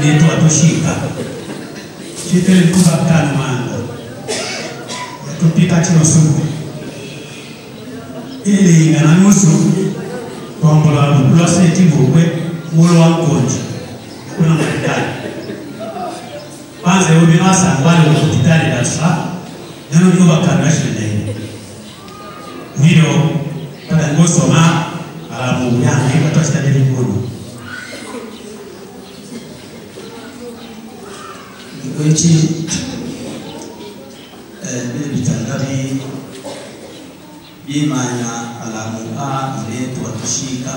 yetu atoshika chitele kuba tano manga tupika chino suku ili ngana nusu tombola lukula seti bukwe mulo wa mkonji kuna marekani kwanza yobi nasa mbali wakutitali darsa nano nyoba karnashi na hini hilo pada ngoso ma alamu yangu ikato chitadili mkono Kwechi bitangari bimanya alamu iletu watushika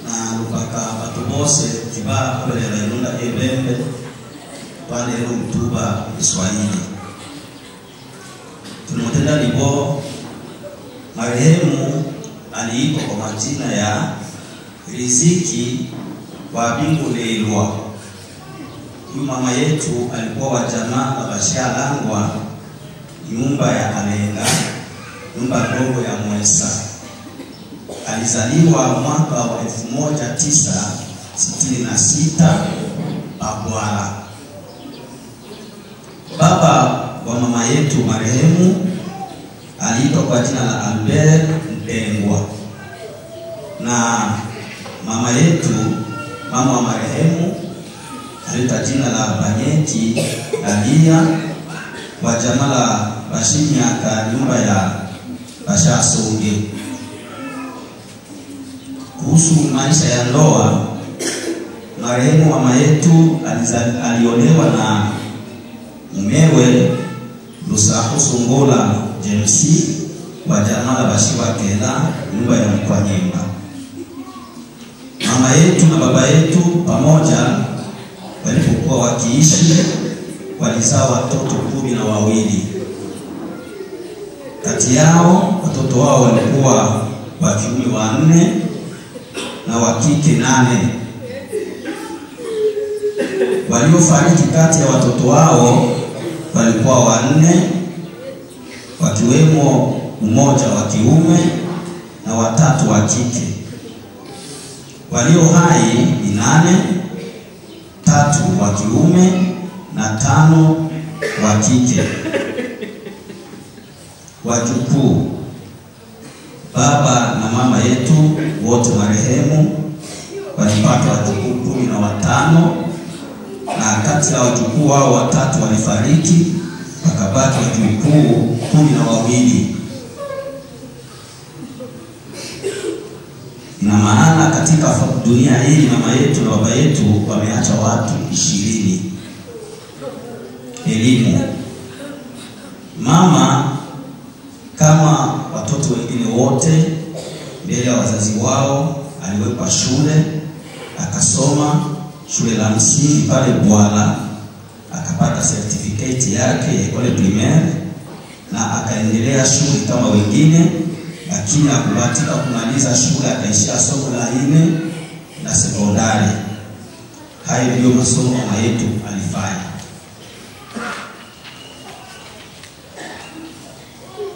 na lupaka watu bose tiba kubelela ilunda ebembe pale mtuba Kiswahili tunamtenda libo marehemu aliitwa kwa majina ya Riziki wa Bingulelwa. Mama yetu alikuwa wa jamaa la Bashalangwa, nyumba ya Alenga, nyumba ndogo ya Mwesa. Alizaliwa mwaka wa 1966 Pabwala. Baba wa mama yetu marehemu aliitwa kwa jina la Albert Mpengwa, na mama yetu, mama wa marehemu, alita jina la Banyeti Alia kwa jamaa la Bashinyaka, nyumba ya Bashasonge. Kuhusu maisha ya ndoa, marehemu mama yetu aliolewa na mumewe Lusaho Songola James kwa jamaa la Bashiwakela, nyumba ya Mkwanyemba. Mama yetu na baba yetu pamoja walipokuwa wakiishi walizaa watoto 12. Kati yao watoto wao walikuwa wa kiume 4 na wa kike 8. Waliofariki kati ya watoto wao walikuwa 4, wakiwemo mmoja wa kiume na 3 wa kike. Walio hai ni 8, 3 wa kiume na 5 wa kike. Wajukuu, baba na mama yetu wote marehemu walipata wajukuu 15, na kati ya wajukuu wao 3 walifariki, wakabaki wajukuu 12. Na maana katika dunia hii mama yetu na baba yetu wameacha watu 20. Elimu. Mama kama watoto wengine wote mbele ya wazazi wao aliwekwa shule, akasoma shule la msingi pale Bwala, akapata certificate yake ya école primaire na akaendelea shule kama wengine, lakini hakubahatika kumaliza shule, akaishia somo la 4 na sekondari. Hayo ndio masomo mama yetu alifanya.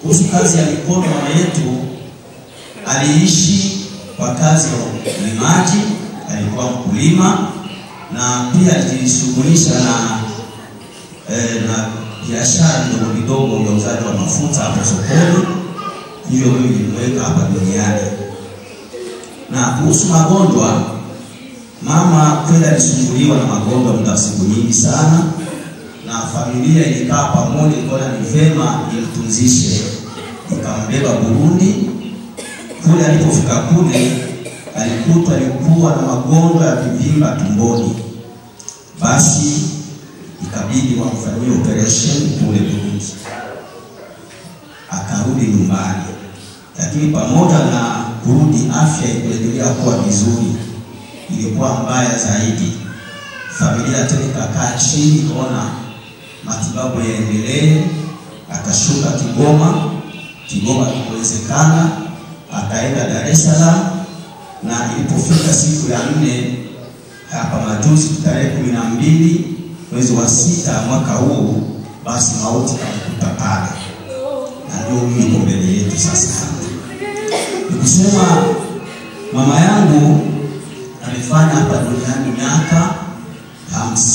Kuhusu kazi ya mikono, mama yetu aliishi kwa kazi ya ulimaji, alikuwa mkulima na pia alijishughulisha na biashara ndogo ya uuzaji wa mafuta hapo sokoni. Hiyo mimi nilimweka hapa duniani. Na kuhusu magonjwa, mama kwenda alisumbuliwa na magonjwa muda siku nyingi sana, na familia ilikaa pamoja, ikaona ni vema imtunzishe, ikambeba Burundi. Kule alipofika kule alikutwa alikuwa na magonjwa ya kivimba tumboni, basi ikabidi wamfanyie operation kule Burundi. Akarudi nyumbani, lakini pamoja na kurudi afya iliendelea kuwa vizuri, ilikuwa mbaya zaidi. Familia tena ikakaa chini kuona matibabu yaendelee, akashuka Kigoma kuwezekana, akaenda Dar es Salaam, na ilipofika siku ya 4 hapa majuzi tarehe 12 mwezi wa 6 mwaka huu, basi mauti kamkuta pale. Na ndio yuko mbele yetu sasa. Nikusema mama yangu amefanya hapa duniani miaka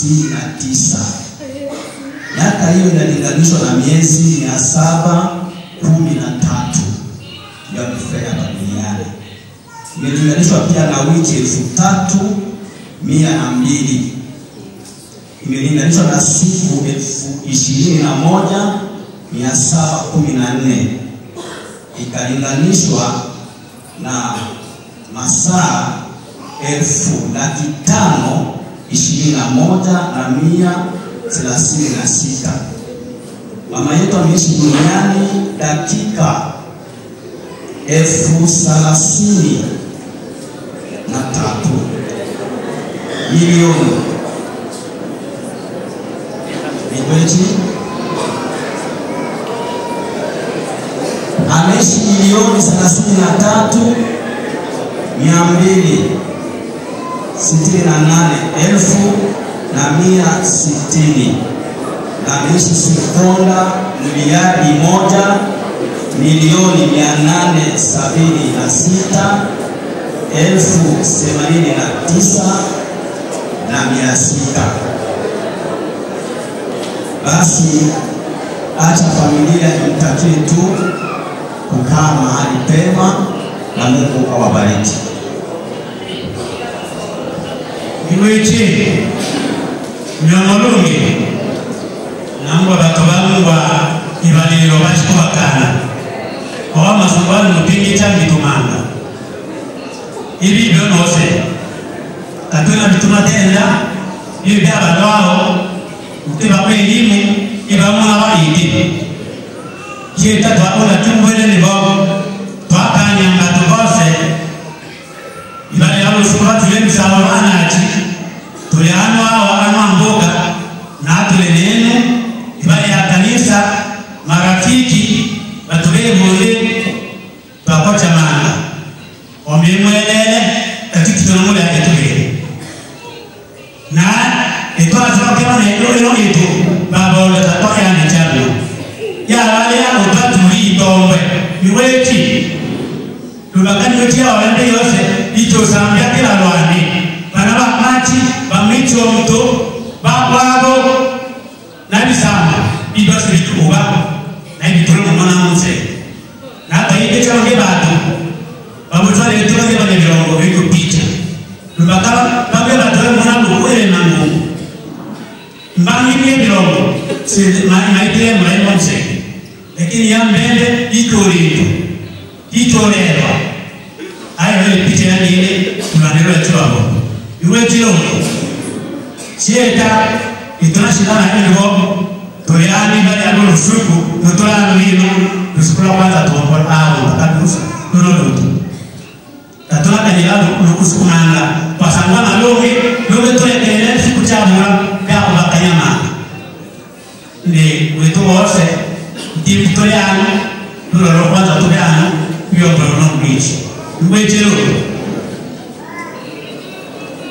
59. Miaka hiyo inalinganishwa na miezi 713 ya kufanya hapa duniani. Imelinganishwa pia na wiki 3102. Imelinganishwa na siku 21714. Ikalinganishwa na masaa 521,136. Mama yetu ameishi duniani dakika 33 milioni. Nikweti ameishi milioni 33,268,160 na ameishi sekonda miliardi 1,876,089,600. Basi acha familia imtakie tu kukaa mahali pema na Mungu awabariki. Niwiti nyamolungi nangwa batobalungwa ibaliro bashikubakana owa masungwani mupingi changi tumanga ibi byonose katuna bituma tenda ibi byabadwao mtiba kwa elimu ibamuna waidi jeta twaona tumbwele ni bogo twakanyanga tubose ibali yalo sikuwa tulemsawa anaji tulianwa anwa mboga na tulenene ibali ya kanisa marafiki batule mole twakocha manga omimwelele katika tunamule ya ketule na itoa zinakewa na ilo itu baba ule tatoa ya nichabu ya wale ya utatu liitombe iweti lubakani wetia wawende yose ito sambia kila luani panaba machi bamichi wa mto wabo na bisama idosi vituba na ibitulu mwana mse na hata hii cha wange batu babutwale vitu wange bane vilongo vitu picha lubakala bange batu mwana lukwele na mungu mbangi pia vilongo maitile mlaima mse lakini ya mbele itolewa hayo ile picha ya ile tunanelo ya chwabo iwe chilongo sieta itunashindana hivyo tuliani bali ya rusuku tutolano hilo rusuku kwanza tuomba au kabisa tunodoto tatona kanyalo rukusukumanga pasangwa na loge tuelekele siku chamura ya bakanyama ni wetu wose Victoriano, loro kwanza tuliano, io non bici. Invece loro.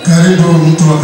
Karibu mtu wa